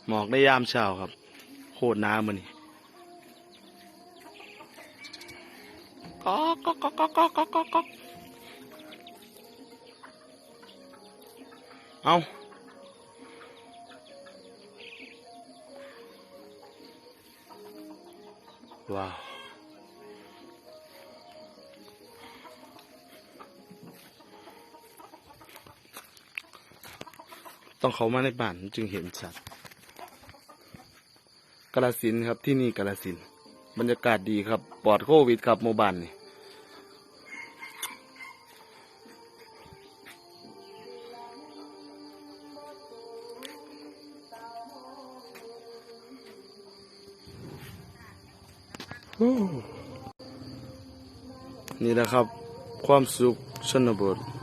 หมอกในยามเช้าครับโคตรน้ำมันนี่ก๊อกก๊อกก๊อกก๊อกก๊อกก๊อกก๊อกก๊อกเอาว้าวต้องเข้ามาในบ้านจึงเห็นชัดกาฬสินธุ์ครับที่นี่กาฬสินธุ์บรรยากาศดีครับปลอดโควิดครับหมู่บ้านนี่นี่แหละครับความสุขชนบท